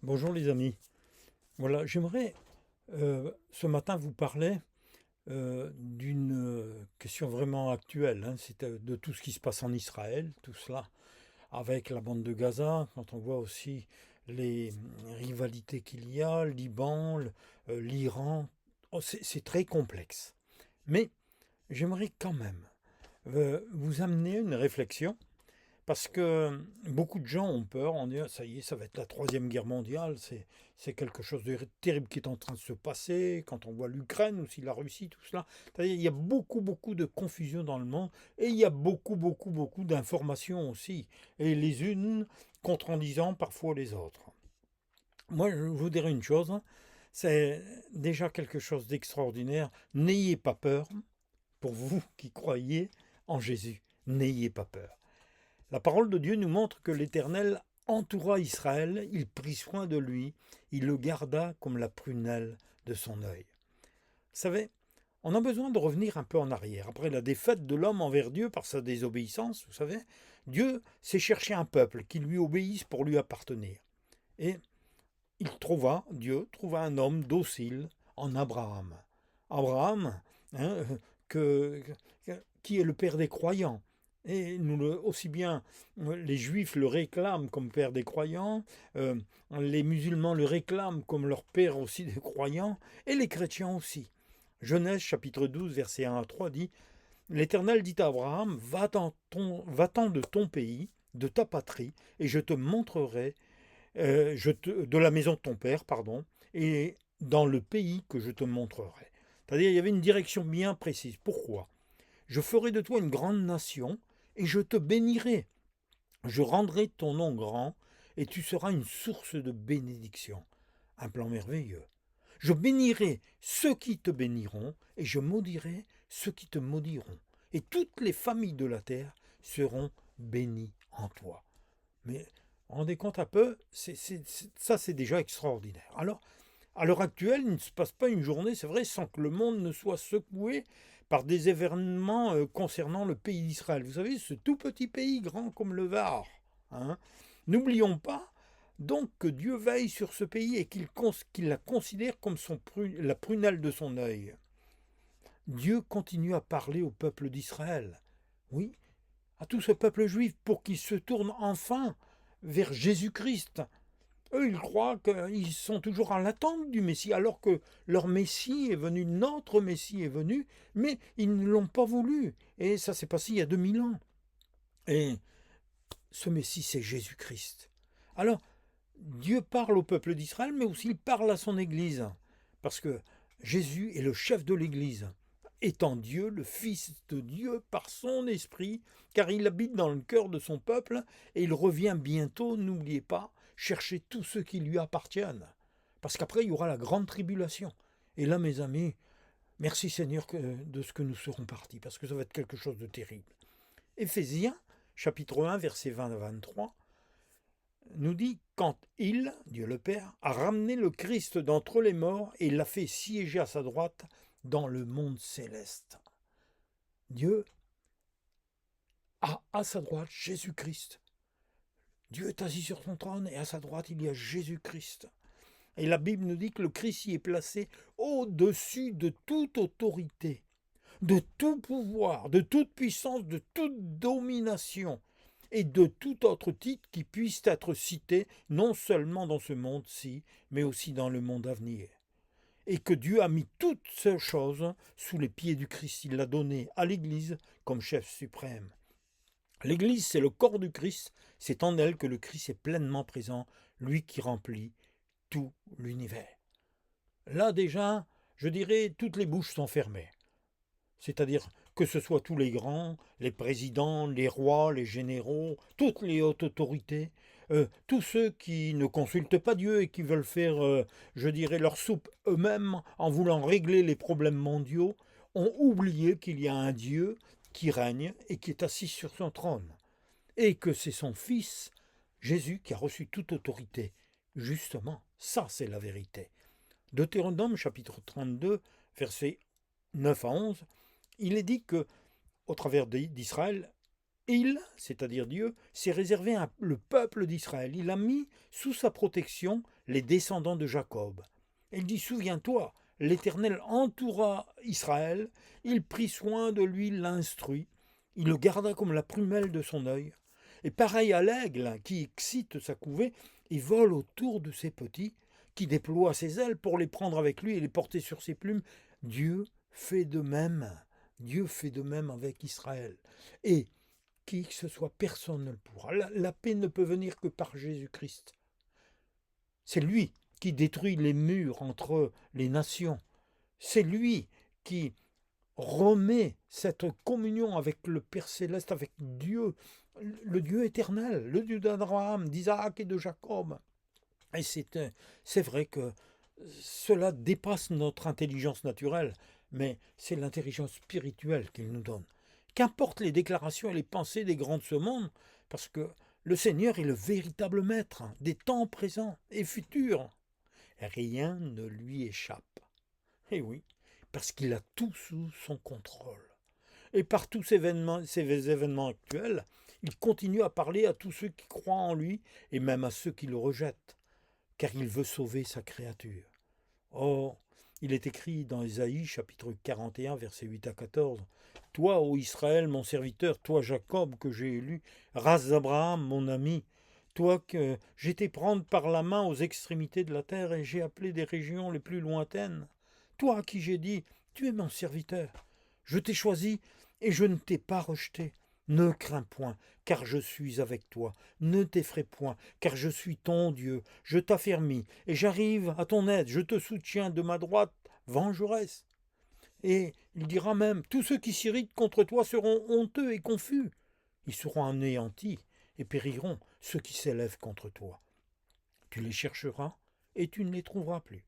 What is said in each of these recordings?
Bonjour les amis. Voilà, j'aimerais ce matin vous parler d'une question vraiment actuelle, hein. C'est de tout ce qui se passe en Israël, tout cela avec la bande de Gaza, quand on voit aussi les rivalités qu'il y a, le Liban, l'Iran. Oh, c'est très complexe. Mais j'aimerais quand même vous amener une réflexion parce que beaucoup de gens ont peur, on dit ah, ça y est, ça va être la troisième guerre mondiale, c'est quelque chose de terrible qui est en train de se passer, quand on voit l'Ukraine, aussi la Russie, tout cela. C'est-à-dire, il y a beaucoup de confusion dans le monde, et il y a beaucoup d'informations aussi, et les unes contredisant parfois les autres. Moi, je vous dirais une chose, hein, c'est déjà quelque chose d'extraordinaire. N'ayez pas peur, pour vous qui croyez en Jésus, n'ayez pas peur. La parole de Dieu nous montre que l'Éternel entoura Israël, il prit soin de lui, il le garda comme la prunelle de son œil. Vous savez, on a besoin de revenir un peu en arrière. Après la défaite de l'homme envers Dieu par sa désobéissance, vous savez, Dieu s'est cherché un peuple qui lui obéisse pour lui appartenir. Et Dieu trouva un homme docile en Abraham. Abraham, hein, que, qui est le père des croyants. Et aussi bien les juifs le réclament comme père des croyants, euh, les musulmans le réclament comme leur père aussi des croyants, et les chrétiens aussi. Genèse chapitre 12, verset 1 à 3 dit, l'Éternel dit à Abraham, va-t'en de ton pays, de ta patrie, et je te montrerai de la maison de ton père, pardon, et dans le pays que je te montrerai. C'est-à-dire, il y avait une direction bien précise. Pourquoi? Je ferai de toi une grande nation, et je te bénirai. Je rendrai ton nom grand, et tu seras une source de bénédiction. Un plan merveilleux. Je bénirai ceux qui te béniront, et je maudirai ceux qui te maudiront. Et toutes les familles de la terre seront bénies en toi. Mais vous vous rendez compte un peu, ça c'est déjà extraordinaire. Alors, à l'heure actuelle, il ne se passe pas une journée, c'est vrai, sans que le monde ne soit secoué par des événements concernant le pays d'Israël. Vous savez, ce tout petit pays grand comme le Var. Hein. N'oublions pas donc que Dieu veille sur ce pays et qu'il la considère comme la prunelle de son œil. Dieu continue à parler au peuple d'Israël. Oui, à tout ce peuple juif pour qu'il se tourne enfin vers Jésus-Christ. Eux, ils croient qu'ils sont toujours en l'attente du Messie, alors que leur Messie est venu, notre Messie est venu, mais ils ne l'ont pas voulu. Et ça s'est passé il y a 2000 ans. Et ce Messie, c'est Jésus-Christ. Alors, Dieu parle au peuple d'Israël, mais aussi il parle à son Église. Parce que Jésus est le chef de l'Église, étant Dieu, le Fils de Dieu par son esprit, car il habite dans le cœur de son peuple, et il revient bientôt, n'oubliez pas, chercher tous ceux qui lui appartiennent. Parce qu'après, il y aura la grande tribulation. Et là, mes amis, merci Seigneur de ce que nous serons partis, parce que ça va être quelque chose de terrible. Éphésiens, chapitre 1, versets 20 à 23, nous dit quand il, Dieu le Père, a ramené le Christ d'entre les morts et l'a fait siéger à sa droite dans le monde céleste. Dieu a à sa droite Jésus-Christ. Dieu est assis sur son trône et à sa droite il y a Jésus-Christ. Et la Bible nous dit que le Christ y est placé au-dessus de toute autorité, de tout pouvoir, de toute puissance, de toute domination et de tout autre titre qui puisse être cité non seulement dans ce monde-ci, mais aussi dans le monde à venir. Et que Dieu a mis toutes ces choses sous les pieds du Christ. Il l'a donné à l'Église comme chef suprême. L'Église, c'est le corps du Christ. C'est en elle que le Christ est pleinement présent, lui qui remplit tout l'univers. Là déjà, je dirais, toutes les bouches sont fermées. C'est-à-dire que ce soit tous les grands, les présidents, les rois, les généraux, toutes les hautes autorités, tous ceux qui ne consultent pas Dieu et qui veulent faire, je dirais, leur soupe eux-mêmes en voulant régler les problèmes mondiaux, ont oublié qu'il y a un Dieu qui règne et qui est assis sur son trône, et que c'est son Fils, Jésus, qui a reçu toute autorité. Justement, ça c'est la vérité. Deutéronome chapitre 32, versets 9 à 11, il est dit que, au travers d'Israël, Il, c'est-à-dire Dieu, s'est réservé le peuple d'Israël. Il a mis sous sa protection les descendants de Jacob. Il dit, souviens-toi, l'Éternel entoura Israël, il prit soin de lui, l'instruit, il le garda comme la prunelle de son œil. Et pareil à l'aigle qui excite sa couvée, il vole autour de ses petits, qui déploie ses ailes pour les prendre avec lui et les porter sur ses plumes. Dieu fait de même. Dieu fait de même avec Israël. Et qui que ce soit, personne ne le pourra. La paix ne peut venir que par Jésus-Christ. C'est lui qui détruit les murs entre les nations. C'est lui qui remet cette communion avec le Père Céleste, avec Dieu, le Dieu éternel, le Dieu d'Abraham, d'Isaac et de Jacob. Et c'est vrai que cela dépasse notre intelligence naturelle, mais c'est l'intelligence spirituelle qu'il nous donne. Qu'importe les déclarations et les pensées des grands de ce monde, parce que le Seigneur est le véritable maître des temps présents et futurs. Rien ne lui échappe. Et oui, parce qu'il a tout sous son contrôle. Et par tous ces événements actuels, il continue à parler à tous ceux qui croient en lui et même à ceux qui le rejettent, car il veut sauver sa créature. Or, il est écrit dans Ésaïe, chapitre 41, versets 8 à 14, « Toi, ô Israël, mon serviteur, toi, Jacob, que j'ai élu, race d'Abraham, mon ami, toi que j'étais prendre par la main aux extrémités de la terre et j'ai appelé des régions les plus lointaines, toi à qui j'ai dit, tu es mon serviteur, je t'ai choisi et je ne t'ai pas rejeté. Ne crains point, car je suis avec toi. Ne t'effraie point, car je suis ton Dieu. Je t'affermis, et j'arrive à ton aide. Je te soutiens de ma droite, vengeresse. Et il dira même, tous ceux qui s'irritent contre toi seront honteux et confus. Ils seront anéantis et périront, ceux qui s'élèvent contre toi. Tu les chercheras, et tu ne les trouveras plus.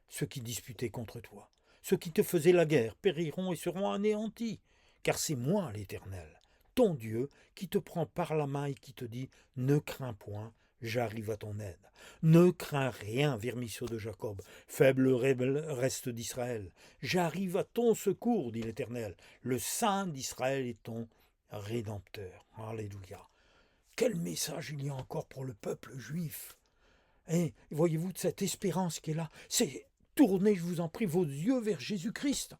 Ceux qui disputaient contre toi, ceux qui te faisaient la guerre, périront et seront anéantis. Car c'est moi, l'Éternel, ton Dieu, qui te prend par la main et qui te dit, ne crains point, j'arrive à ton aide. Ne crains rien, vermisseau de Jacob, faible reste d'Israël. J'arrive à ton secours, dit l'Éternel. Le Saint d'Israël est ton Rédempteur. Alléluia. Quel message il y a encore pour le peuple juif. Et voyez-vous cette espérance qui est là. C'est tournez, je vous en prie, vos yeux vers Jésus-Christ. Vous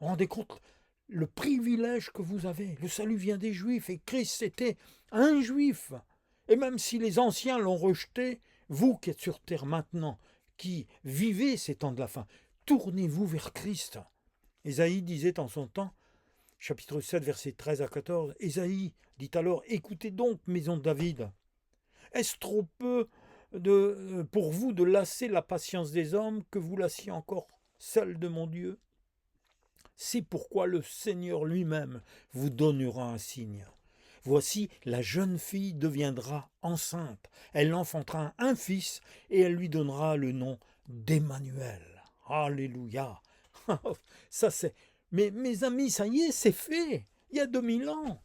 vous rendez compte le privilège que vous avez. Le salut vient des Juifs et Christ c'était un Juif. Et même si les anciens l'ont rejeté, vous qui êtes sur terre maintenant, qui vivez ces temps de la fin, tournez-vous vers Christ. Ésaïe disait en son temps, chapitre 7, versets 13 à 14, Ésaïe dit alors, écoutez donc, maison de David, est-ce trop peu pour vous de lasser la patience des hommes que vous lassiez encore celle de mon Dieu? C'est pourquoi le Seigneur lui-même vous donnera un signe. Voici, la jeune fille deviendra enceinte. Elle enfantera un fils et elle lui donnera le nom d'Emmanuel. Alléluia. Ça c'est. Mais mes amis, ça y est, c'est fait. Il y a 2000 ans.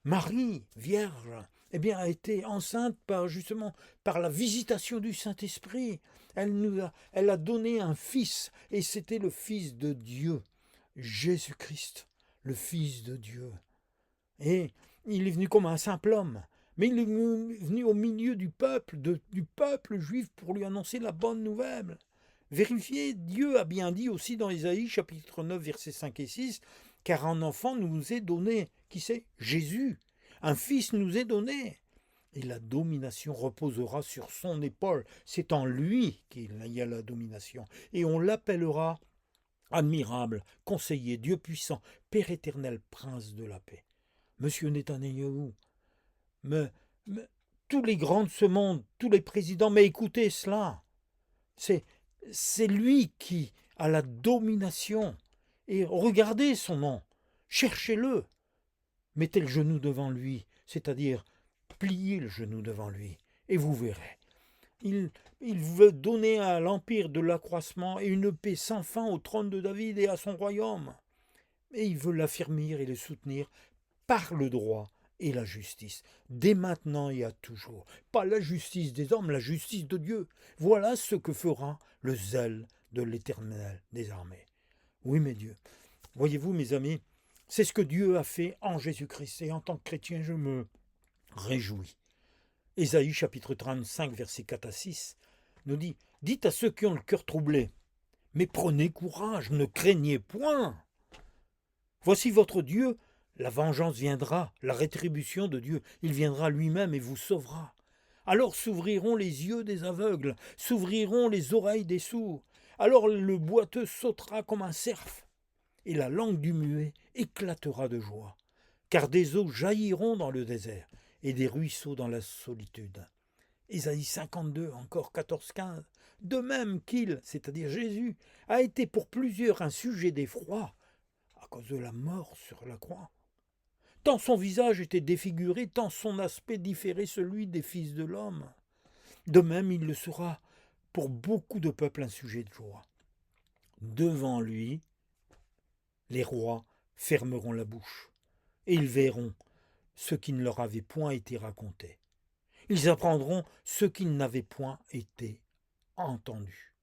Marie, vierge, eh bien, a été enceinte justement par la visitation du Saint-Esprit. Elle a donné un fils et c'était le Fils de Dieu. Jésus-Christ, le Fils de Dieu. Et il est venu comme un simple homme, mais il est venu au milieu du peuple juif pour lui annoncer la bonne nouvelle. Vérifiez, Dieu a bien dit aussi dans Ésaïe chapitre 9 versets 5 et 6, car un enfant nous est donné. Qui c'est? Jésus. Un fils nous est donné. Et la domination reposera sur son épaule. C'est en lui qu'il y a la domination. Et on l'appellera admirable, conseiller, Dieu puissant, Père éternel, prince de la paix. Monsieur Netanyahou, mais tous les grands de ce monde, tous les présidents, mais écoutez cela, c'est lui qui a la domination. Et regardez son nom, cherchez-le, mettez le genou devant lui, c'est-à-dire pliez le genou devant lui, et vous verrez. Il veut donner à l'empire de l'accroissement et une paix sans fin au trône de David et à son royaume. Et il veut l'affermir et le soutenir par le droit et la justice, dès maintenant et à toujours. Pas la justice des hommes, la justice de Dieu. Voilà ce que fera le zèle de l'Éternel des armées. Oui, mes dieux. Voyez-vous, mes amis, C'est ce que Dieu a fait en Jésus-Christ. Et en tant que chrétien, je me réjouis. Ésaïe chapitre 35, versets 4 à 6, nous dit « Dites à ceux qui ont le cœur troublé, mais prenez courage, ne craignez point. Voici votre Dieu, la vengeance viendra, la rétribution de Dieu, il viendra lui-même et vous sauvera. Alors s'ouvriront les yeux des aveugles, s'ouvriront les oreilles des sourds. Alors le boiteux sautera comme un cerf, et la langue du muet éclatera de joie. Car des eaux jailliront dans le désert, et des ruisseaux dans la solitude. » Ésaïe 52, encore 14-15. De même qu'il, c'est-à-dire Jésus, a été pour plusieurs un sujet d'effroi à cause de la mort sur la croix. Tant son visage était défiguré, tant son aspect différait celui des fils de l'homme. De même, il le sera pour beaucoup de peuples un sujet de joie. Devant lui, les rois fermeront la bouche, et ils verront ce qui ne leur avait point été raconté. Ils apprendront ce qui n'avait point été entendu.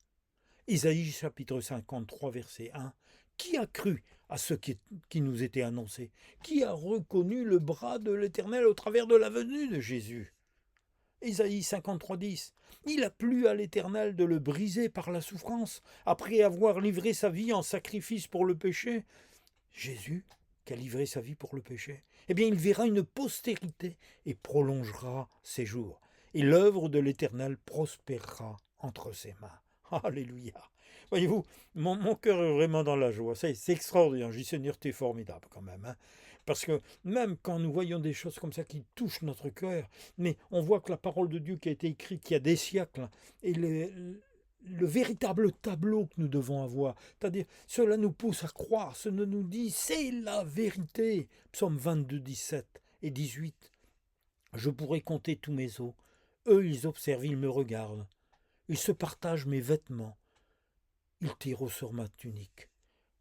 Isaïe chapitre 53, verset 1. Qui a cru à ce qui nous était annoncé? Qui a reconnu le bras de l'Éternel au travers de la venue de Jésus? Isaïe 53, 10. Il a plu à l'Éternel de le briser par la souffrance, après avoir livré sa vie en sacrifice pour le péché. Jésus, qui a livré sa vie pour le péché, eh bien il verra une postérité et prolongera ses jours. Et l'œuvre de l'Éternel prospérera entre ses mains. Alléluia. Voyez-vous, mon cœur est vraiment dans la joie. C'est extraordinaire. Je dis, Seigneur, tu es formidable quand même. Hein. Parce que même quand nous voyons des choses comme ça qui touchent notre cœur, mais on voit que la parole de Dieu qui a été écrite il y a des siècles, et le véritable tableau que nous devons avoir, c'est-à-dire cela nous pousse à croire, cela nous dit c'est la vérité. Psaume 22, 17 et 18. Je pourrais compter tous mes os. Eux, ils observent, ils me regardent. Ils se partagent mes vêtements. Ils tirent au sort ma tunique.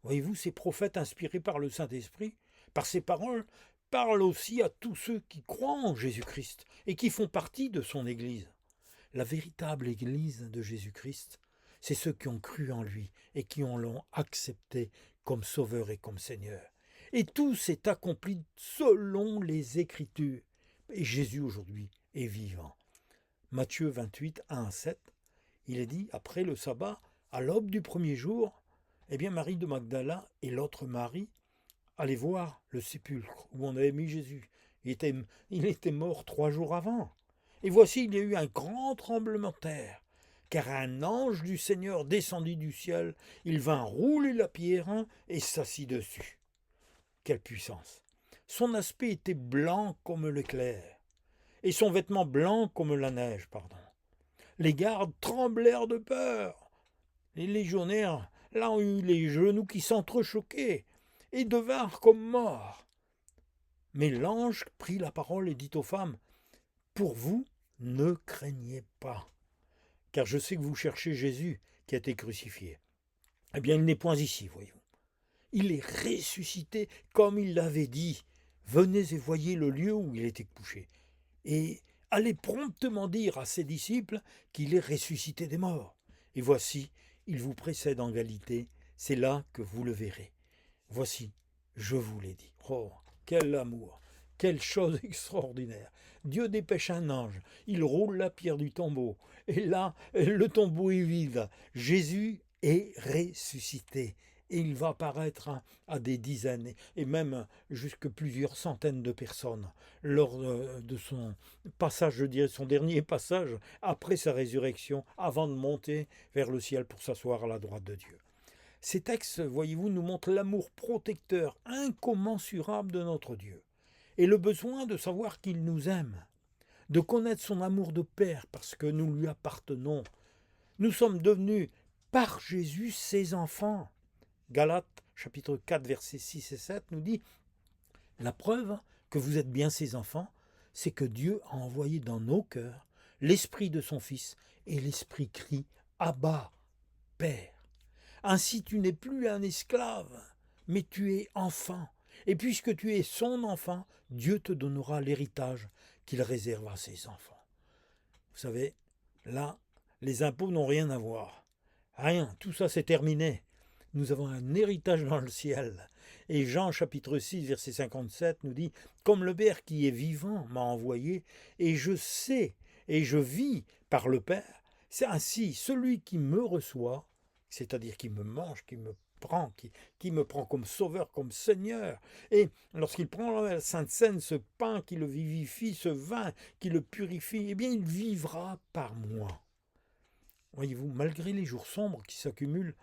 Voyez-vous, ces prophètes inspirés par le Saint-Esprit, par ces paroles, parlent aussi à tous ceux qui croient en Jésus-Christ et qui font partie de son Église. La véritable Église de Jésus-Christ, c'est ceux qui ont cru en lui et qui l'ont accepté comme Sauveur et comme Seigneur. Et tout s'est accompli selon les Écritures. Et Jésus aujourd'hui est vivant. Matthieu 28, 1 à 7, il est dit, après le sabbat, à l'aube du premier jour, eh bien Marie de Magdala et l'autre Marie allaient voir le sépulcre où on avait mis Jésus. Il était mort 3 jours avant. Et voici, il y a eu un grand tremblement de terre, car un ange du Seigneur descendit du ciel, il vint rouler la pierre et s'assit dessus. Quelle puissance! Son aspect était blanc comme l'éclair, et son vêtement blanc comme la neige, pardon. Les gardes tremblèrent de peur. Les légionnaires, là, ont eu les genoux qui s'entrechoquaient et devinrent comme morts. Mais l'ange prit la parole et dit aux femmes, « Pour vous, ne craignez pas, car je sais que vous cherchez Jésus qui a été crucifié. Eh bien, il n'est point ici, voyons. Il est ressuscité comme il l'avait dit. Venez et voyez le lieu où il était couché. Et allez promptement dire à ses disciples qu'il est ressuscité des morts. Et voici, il vous précède en Galilée, c'est là que vous le verrez. Voici, je vous l'ai dit. » Oh, quel amour, quelle chose extraordinaire. Dieu dépêche un ange, il roule la pierre du tombeau, et là, le tombeau est vide. Jésus est ressuscité, et il va apparaître à des dizaines, et même jusque plusieurs centaines de personnes, lors de son passage, je dirais son dernier passage, après sa résurrection, avant de monter vers le ciel pour s'asseoir à la droite de Dieu. Ces textes, voyez-vous, nous montrent l'amour protecteur incommensurable de notre Dieu et le besoin de savoir qu'il nous aime, de connaître son amour de Père parce que nous lui appartenons. Nous sommes devenus par Jésus ses enfants. Galates chapitre 4 versets 6 et 7 nous dit « La preuve que vous êtes bien ses enfants, c'est que Dieu a envoyé dans nos cœurs l'esprit de son Fils et l'esprit crie « Abba, Père ». Ainsi tu n'es plus un esclave, mais tu es enfant. Et puisque tu es son enfant, Dieu te donnera l'héritage qu'il réserve à ses enfants. Vous savez, là, les impôts n'ont rien à voir. Rien, tout ça c'est terminé. nous avons un héritage dans le ciel. Et Jean chapitre 6 verset 57 nous dit, comme le Père qui est vivant m'a envoyé, et je sais et je vis par le Père, c'est ainsi celui qui me reçoit, c'est-à-dire qui me mange, qui me prend, qui me prend comme sauveur, comme Seigneur. Et lorsqu'il prend la Sainte Seine, ce pain qui le vivifie, ce vin qui le purifie, eh bien il vivra par moi. Voyez-vous, malgré les jours sombres qui s'accumulent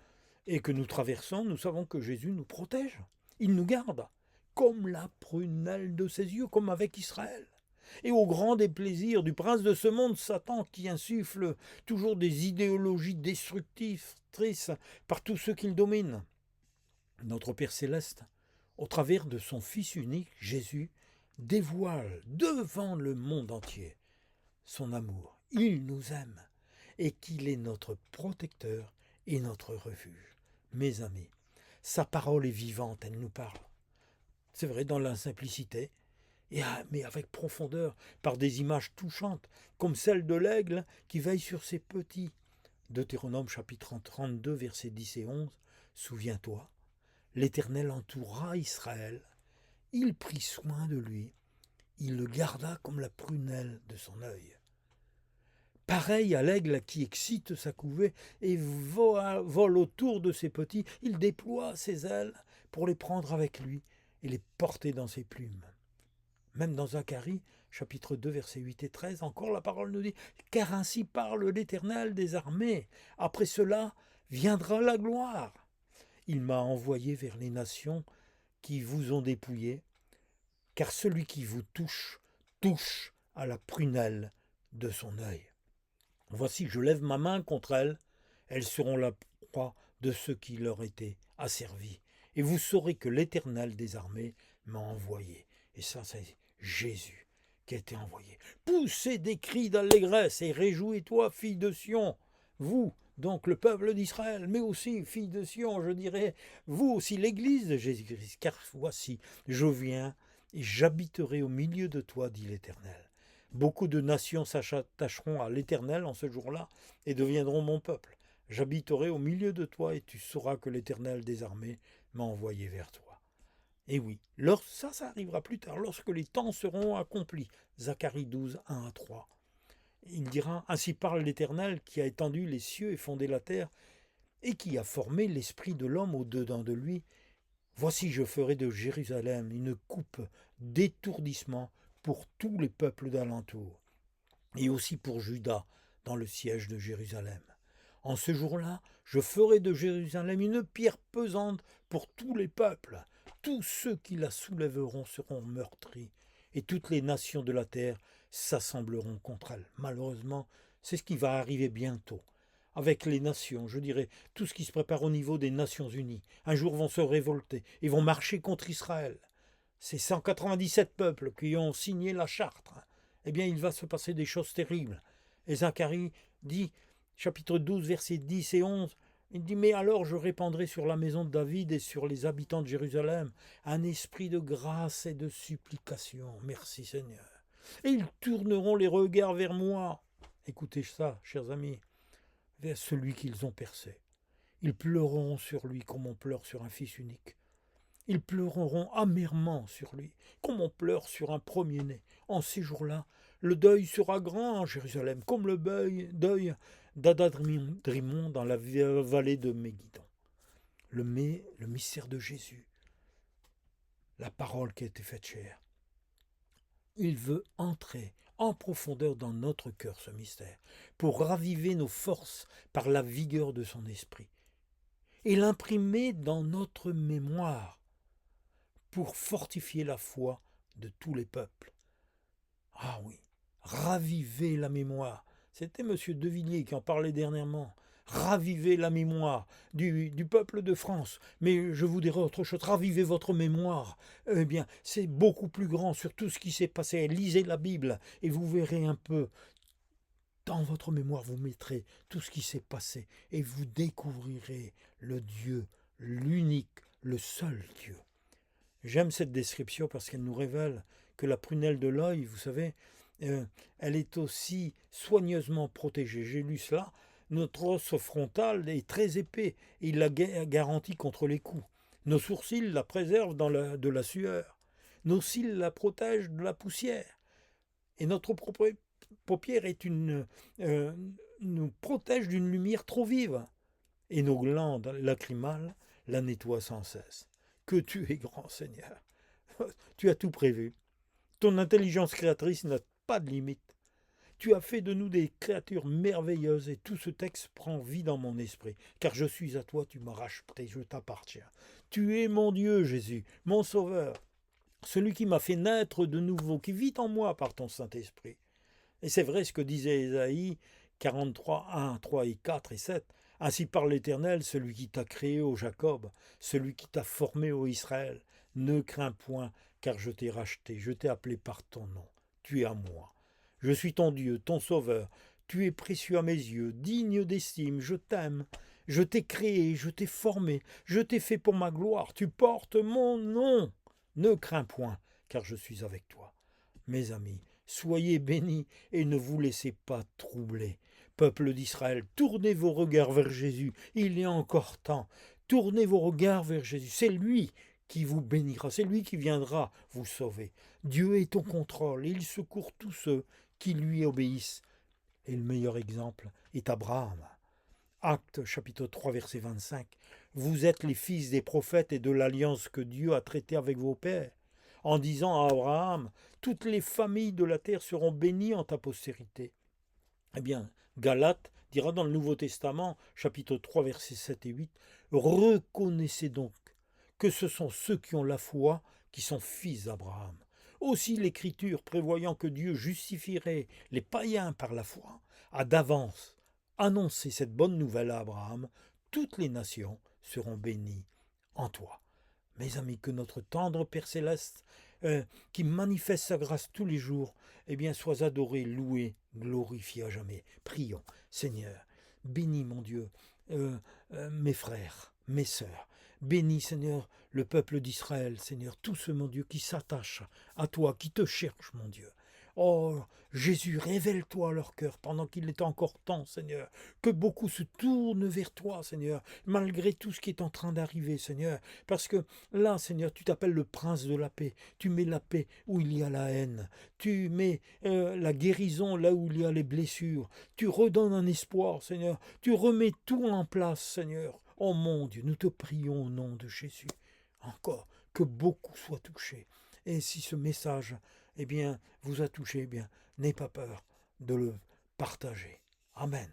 et que nous traversons, nous savons que Jésus nous protège. Il nous garde, comme la prunelle de ses yeux, comme avec Israël. Et au grand déplaisir du prince de ce monde, Satan, qui insuffle toujours des idéologies destructrices par tous ceux qu'il domine. Notre Père céleste, au travers de son Fils unique, Jésus, dévoile devant le monde entier son amour. Il nous aime et qu'il est notre protecteur et notre refuge. Mes amis, sa parole est vivante, elle nous parle. C'est vrai, dans la simplicité, mais avec profondeur, par des images touchantes, comme celle de l'aigle qui veille sur ses petits. Deutéronome chapitre 32, versets 10 et 11. Souviens-toi, l'Éternel entoura Israël, il prit soin de lui, il le garda comme la prunelle de son œil. Pareil à l'aigle qui excite sa couvée et vole autour de ses petits, il déploie ses ailes pour les prendre avec lui et les porter dans ses plumes. Même dans Zacharie, chapitre 2, versets 8 et 13, encore la parole nous dit « Car ainsi parle l'Éternel des armées, après cela viendra la gloire. Il m'a envoyé vers les nations qui vous ont dépouillé, car celui qui vous touche, touche à la prunelle de son œil. Voici, je lève ma main contre elles, elles seront la proie de ceux qui leur étaient asservis. Et vous saurez que l'Éternel des armées m'a envoyé. » Et ça, c'est Jésus qui a été envoyé. Poussez des cris d'allégresse et réjouis-toi, fille de Sion. Vous, donc le peuple d'Israël, mais aussi, fille de Sion, je dirais, vous aussi, l'Église de Jésus-Christ. Car voici, je viens et j'habiterai au milieu de toi, dit l'Éternel. Beaucoup de nations s'attacheront à l'Éternel en ce jour-là et deviendront mon peuple. J'habiterai au milieu de toi et tu sauras que l'Éternel des armées m'a envoyé vers toi. Et oui, ça arrivera plus tard, lorsque les temps seront accomplis. Zacharie 12, 1 à 3. Il dira, ainsi parle l'Éternel qui a étendu les cieux et fondé la terre et qui a formé l'esprit de l'homme au-dedans de lui. Voici, je ferai de Jérusalem une coupe d'étourdissement pour tous les peuples d'alentour, et aussi pour Juda dans le siège de Jérusalem. En ce jour-là, je ferai de Jérusalem une pierre pesante pour tous les peuples. Tous ceux qui la soulèveront seront meurtris, et toutes les nations de la terre s'assembleront contre elle. Malheureusement, c'est ce qui va arriver bientôt. Avec les nations, je dirais, tout ce qui se prépare au niveau des Nations Unies. Un jour vont se révolter et vont marcher contre Israël. Ces 197 peuples qui ont signé la charte, eh bien il va se passer des choses terribles. Et Zacharie dit, chapitre 12, versets 10 et 11, il dit, mais alors je répandrai sur la maison de David et sur les habitants de Jérusalem un esprit de grâce et de supplication. Merci Seigneur. Et ils tourneront les regards vers moi. Écoutez ça, chers amis, vers celui qu'ils ont percé. Ils pleureront sur lui comme on pleure sur un fils unique. Ils pleureront amèrement sur lui, comme on pleure sur un premier-né. En ces jours-là, le deuil sera grand en Jérusalem, comme le deuil d'Adadrimon dans la vallée de Méguidon. Le mystère de Jésus, la parole qui a été faite chair. Il veut entrer en profondeur dans notre cœur, ce mystère, pour raviver nos forces par la vigueur de son esprit, et l'imprimer dans notre mémoire, pour fortifier la foi de tous les peuples. Ah oui, raviver la mémoire. C'était M. Devilliers qui en parlait dernièrement. Raviver la mémoire du peuple de France. Mais je vous dirai autre chose, raviver votre mémoire. Eh bien, c'est beaucoup plus grand sur tout ce qui s'est passé. Lisez la Bible et vous verrez un peu. Dans votre mémoire, vous mettrez tout ce qui s'est passé et vous découvrirez le Dieu, l'unique, le seul Dieu. J'aime cette description parce qu'elle nous révèle que la prunelle de l'œil, vous savez, elle est aussi soigneusement protégée. J'ai lu cela, Notre os frontal est très épais et il la garantit contre les coups. Nos sourcils la préservent de la sueur. Nos cils la protègent de la poussière. Et notre paupière nous protège d'une lumière trop vive. Et nos glandes lacrymales la nettoient sans cesse. Que tu es grand, Seigneur. Tu as tout prévu. Ton intelligence créatrice n'a pas de limite. Tu as fait de nous des créatures merveilleuses et tout ce texte prend vie dans mon esprit. Car je suis à toi, tu m'as racheté, je t'appartiens. Tu es mon Dieu, Jésus, mon Sauveur, celui qui m'a fait naître de nouveau, qui vit en moi par ton Saint-Esprit. Et c'est vrai ce que disait Ésaïe 43, 1, 3 et 4 et 7. Ainsi parle l'Éternel, celui qui t'a créé, ô Jacob, celui qui t'a formé, ô Israël. Ne crains point, car je t'ai racheté, je t'ai appelé par ton nom. Tu es à moi. Je suis ton Dieu, ton Sauveur. Tu es précieux à mes yeux, digne d'estime, je t'aime. Je t'ai créé, je t'ai formé, je t'ai fait pour ma gloire. Tu portes mon nom. Ne crains point, car je suis avec toi. Mes amis, soyez bénis et ne vous laissez pas troubler. Peuple d'Israël, tournez vos regards vers Jésus. Il y a encore temps. Tournez vos regards vers Jésus. C'est lui qui vous bénira, c'est lui qui viendra vous sauver. Dieu est au contrôle et il secourt tous ceux qui lui obéissent. Et le meilleur exemple est Abraham. Actes chapitre 3 verset 25. Vous êtes les fils des prophètes et de l'alliance que Dieu a traitée avec vos pères, en disant à Abraham, toutes les familles de la terre seront bénies en ta postérité. Eh bien, Galates dira dans le Nouveau Testament, chapitre 3 versets 7 et 8, reconnaissez donc que ce sont ceux qui ont la foi qui sont fils d'Abraham. Aussi l'Écriture, prévoyant que Dieu justifierait les païens par la foi, a d'avance annoncé cette bonne nouvelle à Abraham, toutes les nations seront bénies en toi. Mes amis, que notre tendre Père Céleste, qui manifeste sa grâce tous les jours, eh bien, soit adoré, loué, glorifié à jamais. Prions, Seigneur, bénis mon Dieu, mes frères, mes sœurs. Bénis, Seigneur, le peuple d'Israël, Seigneur, tous ceux, mon Dieu, qui s'attachent à toi, qui te cherchent, mon Dieu. Oh, Jésus, révèle-toi à leur cœur pendant qu'il est encore temps, Seigneur, que beaucoup se tournent vers toi, Seigneur, malgré tout ce qui est en train d'arriver, Seigneur, parce que là, Seigneur, tu t'appelles le prince de la paix, tu mets la paix où il y a la haine, tu mets la guérison là où il y a les blessures, tu redonnes un espoir, Seigneur, tu remets tout en place, Seigneur. Oh mon Dieu, nous te prions au nom de Jésus, encore, que beaucoup soient touchés. Et si ce message, eh bien, vous a touché, eh bien, n'ayez pas peur de le partager. Amen.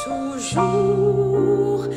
Toujours